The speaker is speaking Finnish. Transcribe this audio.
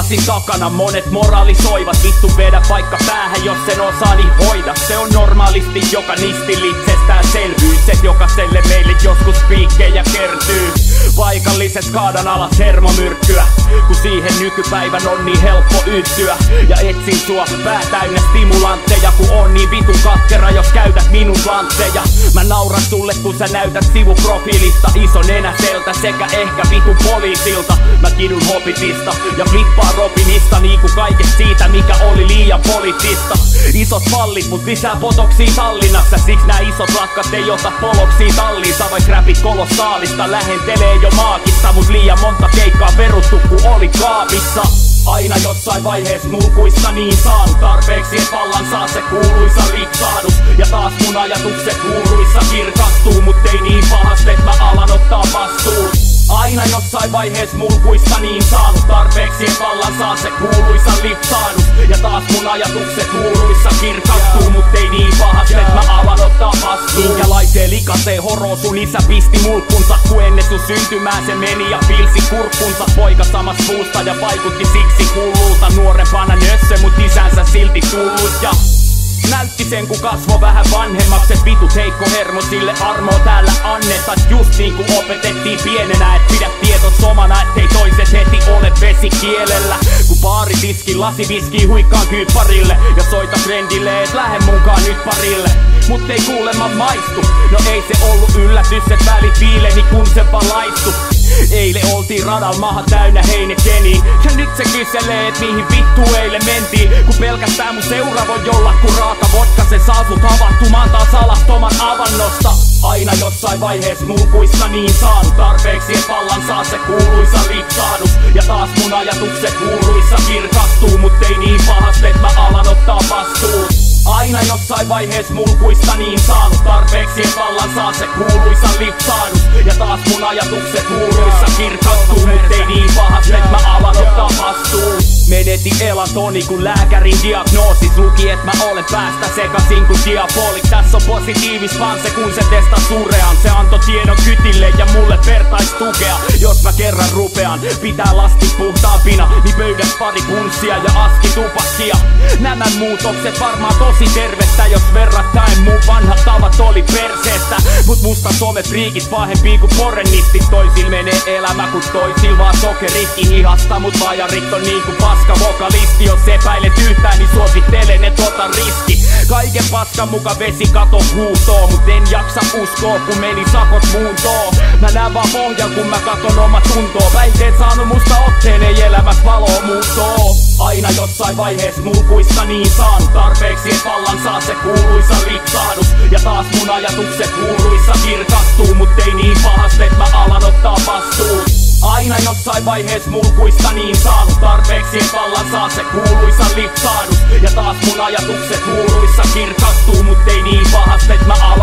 lasin takana monet moralisoivat. Vittu vedä vaikka päähän, jos sen osaa niin hoida. Se on normaalisti joka nistil itsestäänselvyys, et jokaiselle meille joskus piikkejä kertyy. Paikalliset kaadan alas hermomyrkkyä, kun siihen nykypäivän on niin helppo yhtyä. Ja etsin sua pää täynnä stimulantteja, kun on niin vitun katkera, jos käytät minun lantteja. Mä nauran sulle, kun sä näytät sivuprofiilista ison nenäseltä sekä ehkä vitun poliisilta. Mä kidun Hobbitista ja flippaan Robinista, niinku kaikesta siitä, mikä oli liian poliittista. Isot pallit, mut lisää potoksia Tallinnassa, siksi nää isot lakkat ei ota poloksia talliinsa. Vaik räpit kolossaalista lähentelee jo maagista, mut liian monta keikkaa peruttu, kun oli kaapissa. Aina jossain vaiheessa mulkuissa niin saanut tarpeeksi, et vallan saa se kuuluisa lipsahdus. Ja taas mun ajatukset kuuluissa kirkastuu, mut ei niin pahasti, et mä alan ottaa vastuun. Aina jossain vaiheessa mulkuissa niin saanut tarpeeksi, et vallan saa se kuuluisa lipsahdus. Ja taas mun ajatukset kuuluissa kirkastuu, mut ei niin pahasti, et mä alan ottaa vastuun. Minkälaiseen likaseen horoon sun isä pisti mulkkunsa, kun ennen sun syntymää se meni ja pilsi kurkkunsa. Poika samasta puusta ja vaikutti siksi hullulta, nuorempana nössö, mut isänsä silti tullut. Ja näytti sen, kun kasvo vähän vanhemmaksi, et vitut heikko hermo, sille armoa täällä annetaan. Just niin kuin opetettiin pienenä, et pidä tieto somana, ettei toiset heti ole vesikielellä. Kun baaritiski lasiviskii huikkaan kyypparille ja soita trendille, et lähde munkaan nyt parille. Mut ei kuulemma maistu, no ei se ollut yllätys, et välit viileni kun se valaistu. Eilen oltiin radal maha täynnä Heinekeniä, ja nyt se kyselee, et mihin vittu eilen mentiin. Kun pelkästään mun seura voi olla kun raaka vodka, se saa sut havahtumaan taas alastoman avannosta. Aina jossain vaiheessa mulkuissa niin saanut tarpeeksi, et vallan saa se kuuluisa lipsahdus. Ja taas mun ajatukset kuuluissa kirkastuu, mut ei niin pahasti, et mä alan ottaa vastuun. Aina jossain vaiheessa mulkuista niin saanut tarpeeksi, et vallan saa se kuuluisa lipsahdus. Ja taas mun ajatukset kuuluissa kirkastuu, mut ei niin pahasti, et mä alan ottaa vastuun. Menetin elantoni kun lääkärin diagnoosis luki, et mä olen päästä sekasin kun diabolik. Tässä on positiivis panse kun se testaa surean. Se antoi tiedon kytille ja mulle vertaistukea. Jos mä kerran rupean pitää lastit puhtaampina, niin pöydäs pari punssia ja aski tupakkia. Nämä muutokset varmaan tosi tervettä, jos verrattain mun vanhat tavat oli perseestä. Mut musta somefriikit pahempii kuin porrennistit. Toisil menee elämä kun toisil vaan sokeritkin ihasta, mut vajarit on niinku paska vokalisti. Jos epäilet yhtään niin suosittelen et ota riski. Kaiken paskan muka vesikato huutoo, mut en jaksa uskoo kun meni sakot muuntoon. Mä näen vaan pohjan kun mä katon oma tuntoo. Väitteet saanut musta otteen, ei elämässä valoa muutoo. Aina jossain vaiheessa mulkuissa niin saanut tarpeeksi, et vallan saa se kuuluisa lipsahdus. Ja taas mun ajatukset kuuluissa kirkastuu, mut ei niin pahasti, et mä alan ottaa vastuun. Aina jossain vaiheessa mulkuista niin saanut tarpeeksi, et vallan saa se kuuluisa lipsahdus. Ja taas mun ajatukset kuuluissa kirkastuu, mut ei niin pahasti, et mä alan